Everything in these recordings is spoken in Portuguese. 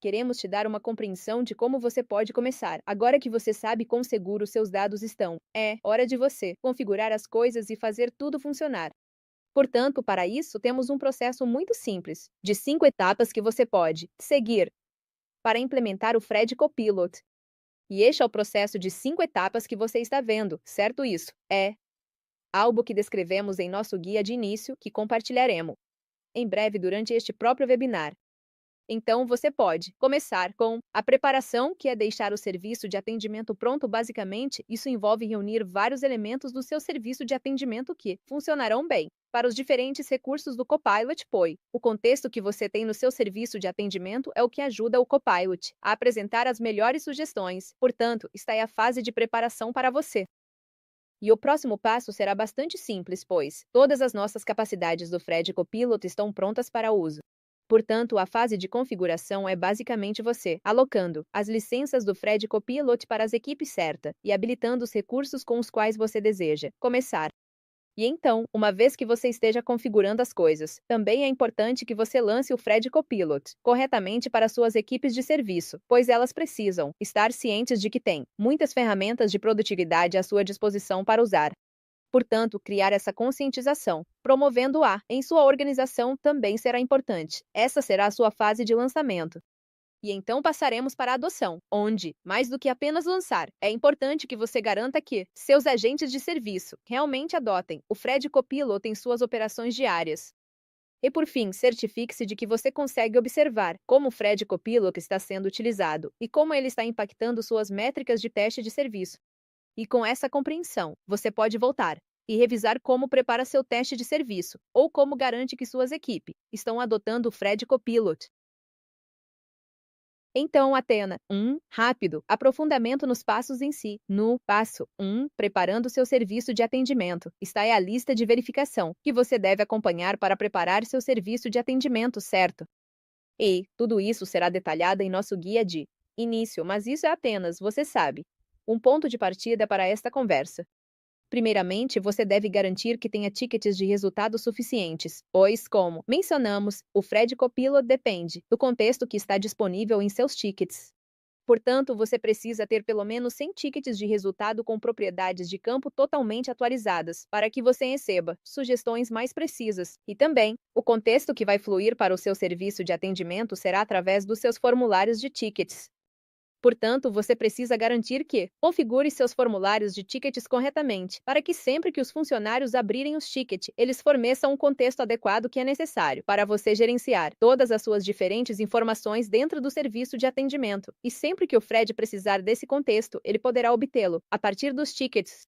queremos te dar uma compreensão de como você pode começar. Agora que você sabe quão seguros seus dados estão, é hora de você configurar as coisas e fazer tudo funcionar. Portanto, para isso, temos um processo muito simples, de 5 etapas que você pode seguir para implementar o Fred Copilot. E este é o processo de 5 etapas que você está vendo, certo? Isso é algo que descrevemos em nosso guia de início, que compartilharemos em breve durante este próprio webinar. Então, você pode começar com a preparação, que é deixar o serviço de atendimento pronto. Basicamente, isso envolve reunir vários elementos do seu serviço de atendimento que funcionarão bem para os diferentes recursos do Copilot, pois o contexto que você tem no seu serviço de atendimento é o que ajuda o Copilot a apresentar as melhores sugestões. Portanto, está aí a fase de preparação para você. E o próximo passo será bastante simples, pois todas as nossas capacidades do Fred Copilot estão prontas para uso. Portanto, a fase de configuração é basicamente você alocando as licenças do Fred Copilot para as equipes certas e habilitando os recursos com os quais você deseja começar. E então, uma vez que você esteja configurando as coisas, também é importante que você lance o Fred Copilot corretamente para suas equipes de serviço, pois elas precisam estar cientes de que tem muitas ferramentas de produtividade à sua disposição para usar. Portanto, criar essa conscientização, promovendo-a em sua organização, também será importante. Essa será a sua fase de lançamento. E então passaremos para a adoção, onde, mais do que apenas lançar, é importante que você garanta que seus agentes de serviço realmente adotem o Fred Copilot em suas operações diárias. E por fim, certifique-se de que você consegue observar como o Fred Copilot está sendo utilizado e como ele está impactando suas métricas de teste de serviço. E com essa compreensão, você pode voltar e revisar como prepara seu teste de serviço ou como garante que suas equipes estão adotando o Fred Copilot. Então, Atena, rápido, aprofundamento nos passos em si. No passo 1, preparando seu serviço de atendimento, está aí a lista de verificação que você deve acompanhar para preparar seu serviço de atendimento, certo? E tudo isso será detalhado em nosso guia de início, mas isso é apenas, você sabe, um ponto de partida para esta conversa. Primeiramente, você deve garantir que tenha tickets de resultados suficientes, pois, como mencionamos, o Fred Copilot depende do contexto que está disponível em seus tickets. Portanto, você precisa ter pelo menos 100 tickets de resultado com propriedades de campo totalmente atualizadas, para que você receba sugestões mais precisas. E também, o contexto que vai fluir para o seu serviço de atendimento será através dos seus formulários de tickets. Portanto, você precisa garantir que configure seus formulários de tickets corretamente, para que sempre que os funcionários abrirem os tickets, eles forneçam um contexto adequado que é necessário para você gerenciar todas as suas diferentes informações dentro do serviço de atendimento. E sempre que o Fred precisar desse contexto, ele poderá obtê-lo a partir dos tickets.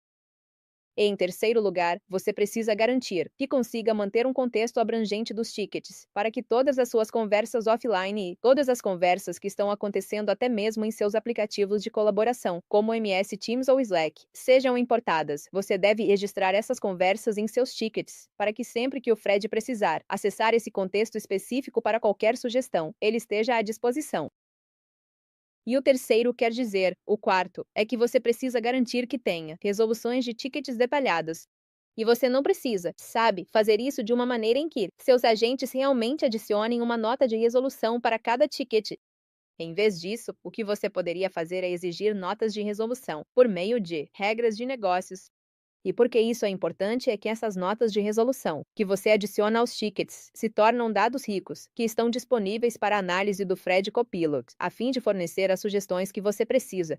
E, em terceiro lugar, você precisa garantir que consiga manter um contexto abrangente dos tickets, para que todas as suas conversas offline e todas as conversas que estão acontecendo até mesmo em seus aplicativos de colaboração, como o MS Teams ou Slack, sejam importadas. Você deve registrar essas conversas em seus tickets, para que sempre que o Fred precisar acessar esse contexto específico para qualquer sugestão, ele esteja à disposição. E o terceiro quer dizer, o quarto, é que você precisa garantir que tenha resoluções de tickets detalhadas. E você não precisa, sabe, fazer isso de uma maneira em que seus agentes realmente adicionem uma nota de resolução para cada ticket. Em vez disso, o que você poderia fazer é exigir notas de resolução por meio de regras de negócios. E por que isso é importante é que essas notas de resolução, que você adiciona aos tickets, se tornam dados ricos, que estão disponíveis para análise do Fred Copilot, a fim de fornecer as sugestões que você precisa.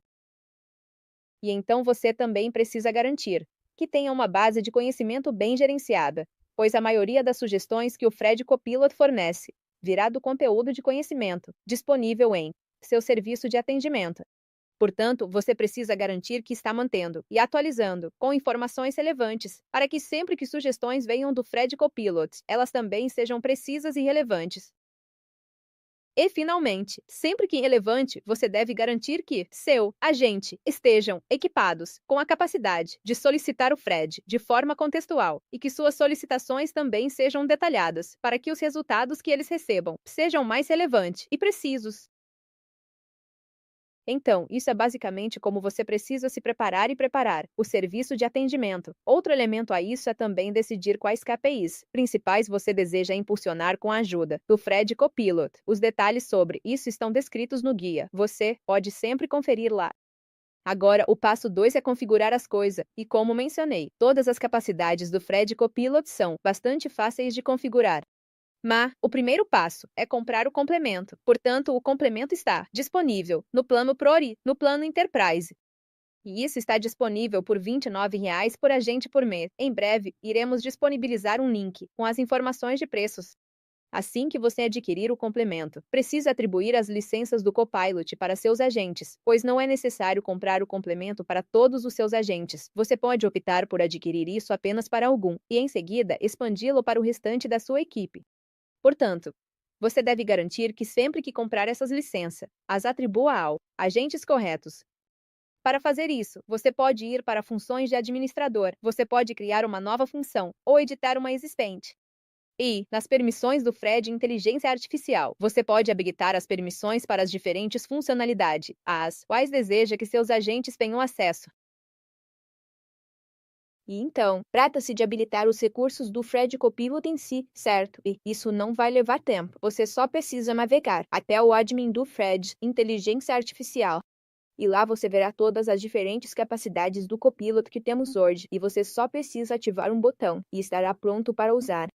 E então você também precisa garantir que tenha uma base de conhecimento bem gerenciada, pois a maioria das sugestões que o Fred Copilot fornece virá do conteúdo de conhecimento disponível em seu serviço de atendimento. Portanto, você precisa garantir que está mantendo e atualizando com informações relevantes, para que sempre que sugestões venham do Fred Copilot, elas também sejam precisas e relevantes. E, finalmente, sempre que relevante, você deve garantir que seu agente estejam equipados com a capacidade de solicitar o Fred de forma contextual e que suas solicitações também sejam detalhadas, para que os resultados que eles recebam sejam mais relevantes e precisos. Então, isso é basicamente como você precisa se preparar e preparar o serviço de atendimento. Outro elemento a isso é também decidir quais KPIs principais você deseja impulsionar com a ajuda do Fred Copilot. Os detalhes sobre isso estão descritos no guia. Você pode sempre conferir lá. Agora, o passo 2 é configurar as coisas, e como mencionei, todas as capacidades do Fred Copilot são bastante fáceis de configurar. Mas o primeiro passo é comprar o complemento. Portanto, o complemento está disponível no plano Prori, no plano Enterprise. E isso está disponível por R$ 29,00 por agente por mês. Em breve, iremos disponibilizar um link com as informações de preços. Assim que você adquirir o complemento, precisa atribuir as licenças do Copilot para seus agentes, pois não é necessário comprar o complemento para todos os seus agentes. Você pode optar por adquirir isso apenas para algum, e em seguida expandi-lo para o restante da sua equipe. Portanto, você deve garantir que sempre que comprar essas licenças, as atribua ao agentes corretos. Para fazer isso, você pode ir para funções de administrador, você pode criar uma nova função ou editar uma existente. E, nas permissões do Fred Inteligência Artificial, você pode habilitar as permissões para as diferentes funcionalidades, às quais deseja que seus agentes tenham acesso. E então, trata-se de habilitar os recursos do Fred Copilot em si, certo? E isso não vai levar tempo. Você só precisa navegar até o admin do Fred Inteligência Artificial. E lá você verá todas as diferentes capacidades do Copilot que temos hoje, e você só precisa ativar um botão e estará pronto para usar.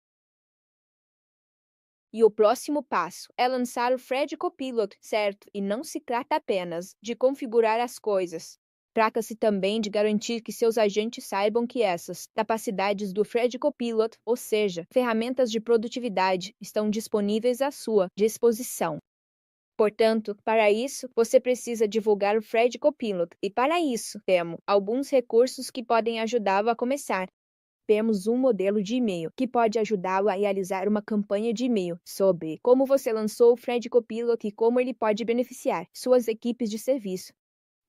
E o próximo passo é lançar o Fred Copilot, certo? E não se trata apenas de configurar as coisas. Trata-se também de garantir que seus agentes saibam que essas capacidades do Fred Copilot, ou seja, ferramentas de produtividade, estão disponíveis à sua disposição. Portanto, para isso, você precisa divulgar o Fred Copilot, e para isso, temos alguns recursos que podem ajudá-lo a começar. Temos um modelo de e-mail que pode ajudá-lo a realizar uma campanha de e-mail sobre como você lançou o Fred Copilot e como ele pode beneficiar suas equipes de serviço.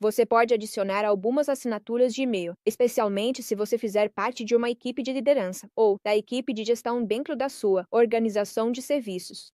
Você pode adicionar algumas assinaturas de e-mail, especialmente se você fizer parte de uma equipe de liderança ou da equipe de gestão dentro da sua organização de serviços.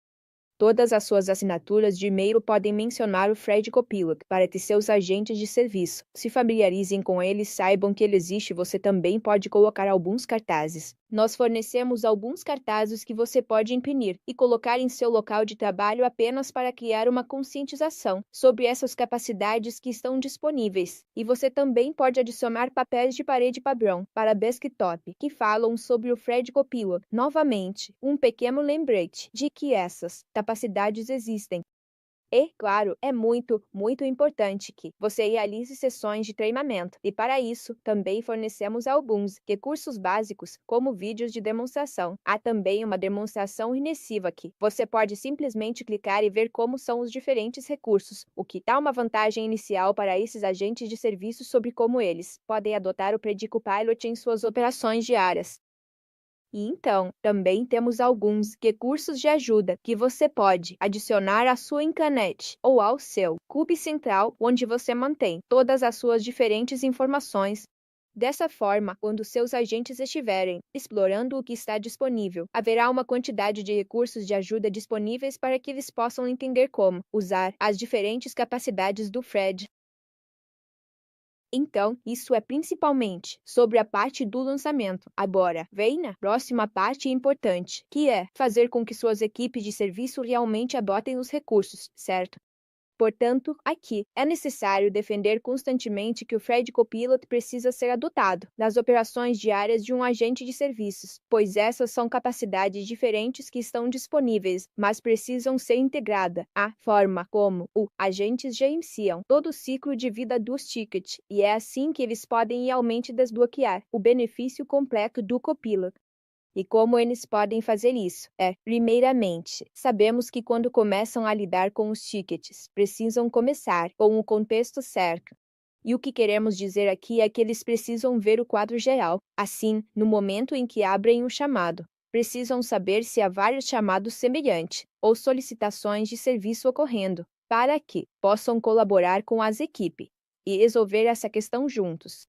Todas as suas assinaturas de e-mail podem mencionar o Fred Copilot para que seus agentes de serviço se familiarizem com ele e saibam que ele existe. Você também pode colocar alguns cartazes. Nós fornecemos alguns cartazes que você pode imprimir e colocar em seu local de trabalho apenas para criar uma conscientização sobre essas capacidades que estão disponíveis. E você também pode adicionar papéis de parede padrão para desktop que falam sobre o Fred Copilot. Novamente, um pequeno lembrete de que essas capacidades existem. E, claro, é muito importante que você realize sessões de treinamento, e para isso também fornecemos alguns recursos básicos, como vídeos de demonstração. Há também uma demonstração imersiva aqui. Você pode simplesmente clicar e ver como são os diferentes recursos, o que dá uma vantagem inicial para esses agentes de serviço sobre como eles podem adotar o Predico Pilot em suas operações diárias. E então, também temos alguns recursos de ajuda que você pode adicionar à sua intranet ou ao seu hub central, onde você mantém todas as suas diferentes informações. Dessa forma, quando seus agentes estiverem explorando o que está disponível, haverá uma quantidade de recursos de ajuda disponíveis para que eles possam entender como usar as diferentes capacidades do Fred. Então, isso é principalmente sobre a parte do lançamento. Agora, vem na próxima parte importante, que é fazer com que suas equipes de serviço realmente adotem os recursos, certo? Portanto, aqui é necessário defender constantemente que o Fred Copilot precisa ser adotado nas operações diárias de um agente de serviços, pois essas são capacidades diferentes que estão disponíveis, mas precisam ser integradas à forma como os agentes gerenciam todo o ciclo de vida dos tickets, e é assim que eles podem realmente desbloquear o benefício completo do Copilot. E como eles podem fazer isso? Primeiramente, sabemos que quando começam a lidar com os tickets, precisam começar com o contexto certo. E o que queremos dizer aqui é que eles precisam ver o quadro geral. Assim, no momento em que abrem o chamado, precisam saber se há vários chamados semelhantes ou solicitações de serviço ocorrendo, para que possam colaborar com as equipes e resolver essa questão juntos.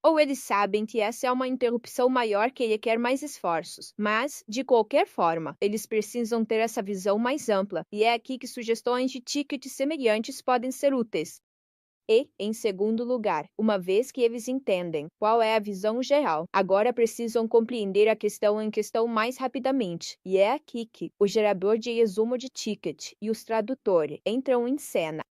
Ou eles sabem que essa é uma interrupção maior que requer mais esforços. Mas, de qualquer forma, eles precisam ter essa visão mais ampla, e é aqui que sugestões de tickets semelhantes podem ser úteis. E, em segundo lugar, uma vez que eles entendem qual é a visão geral, agora precisam compreender a questão em questão mais rapidamente. E é aqui que o gerador de resumo de ticket e os tradutores entram em cena.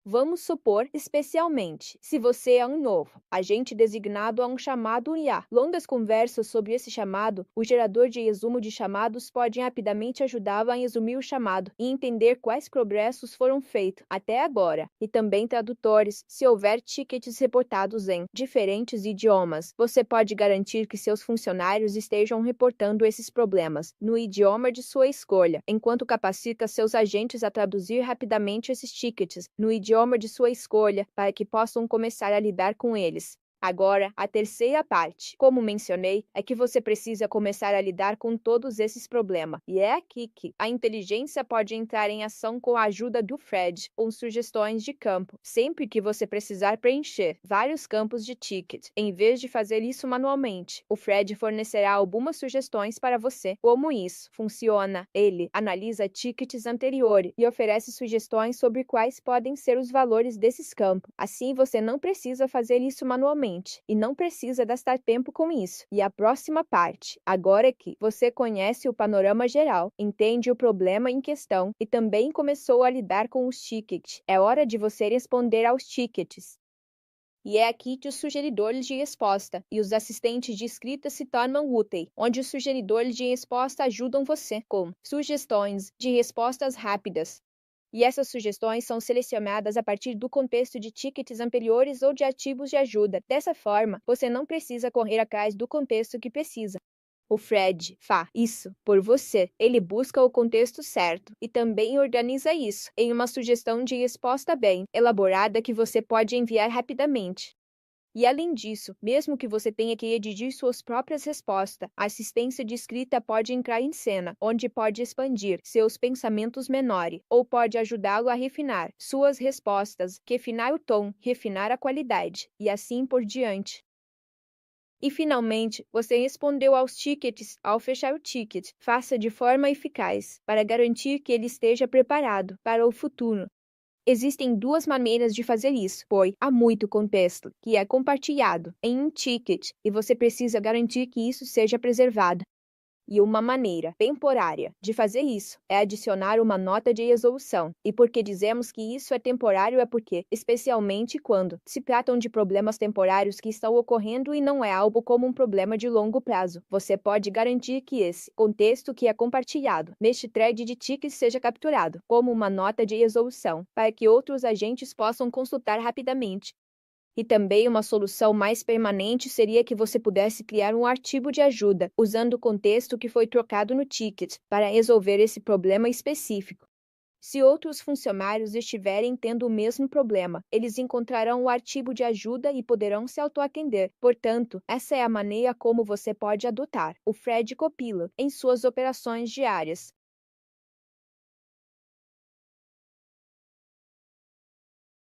Vamos supor, especialmente, se você é um novo agente designado a um chamado IA. Longas conversas sobre esse chamado, o gerador de resumo de chamados pode rapidamente ajudá-lo a resumir o chamado e entender quais progressos foram feitos até agora, e também tradutores, se houver tickets reportados em diferentes idiomas. Você pode garantir que seus funcionários estejam reportando esses problemas no idioma de sua escolha, enquanto capacita seus agentes a traduzir rapidamente esses tickets no idioma de sua escolha para que possam começar a lidar com eles. Agora, a terceira parte, como mencionei, é que você precisa começar a lidar com todos esses problemas. E é aqui que a inteligência pode entrar em ação com a ajuda do Fred, com sugestões de campo. Sempre que você precisar preencher vários campos de ticket, em vez de fazer isso manualmente, o Fred fornecerá algumas sugestões para você. Como isso funciona? Ele analisa tickets anteriores e oferece sugestões sobre quais podem ser os valores desses campos. Assim, você não precisa fazer isso manualmente e não precisa gastar tempo com isso. E a próxima parte, agora que você conhece o panorama geral, entende o problema em questão e também começou a lidar com os tickets, é hora de você responder aos tickets. E é aqui que os sugeridores de resposta e os assistentes de escrita se tornam úteis, onde os sugeridores de resposta ajudam você com sugestões de respostas rápidas. E essas sugestões são selecionadas a partir do contexto de tickets anteriores ou de artigos de ajuda. Dessa forma, você não precisa correr atrás do contexto que precisa. O Fred faz isso por você. Ele busca o contexto certo e também organiza isso em uma sugestão de resposta bem elaborada que você pode enviar rapidamente. E além disso, mesmo que você tenha que redigir suas próprias respostas, a assistência de escrita pode entrar em cena, onde pode expandir seus pensamentos menores, ou pode ajudá-lo a refinar suas respostas, refinar o tom, refinar a qualidade, e assim por diante. E finalmente, você respondeu aos tickets ao fechar o ticket. Faça de forma eficaz, para garantir que ele esteja preparado para o futuro. Existem duas maneiras de fazer isso, pois há muito contexto que é compartilhado em um ticket e você precisa garantir que isso seja preservado. E uma maneira temporária de fazer isso é adicionar uma nota de resolução. E por que dizemos que isso é temporário é porque, especialmente quando se tratam de problemas temporários que estão ocorrendo e não é algo como um problema de longo prazo, você pode garantir que esse contexto que é compartilhado neste thread de tickets seja capturado como uma nota de resolução, para que outros agentes possam consultar rapidamente. E também uma solução mais permanente seria que você pudesse criar um artigo de ajuda, usando o contexto que foi trocado no ticket, para resolver esse problema específico. Se outros funcionários estiverem tendo o mesmo problema, eles encontrarão o artigo de ajuda e poderão se autoatender. Portanto, essa é a maneira como você pode adotar o Fred Copilot em suas operações diárias.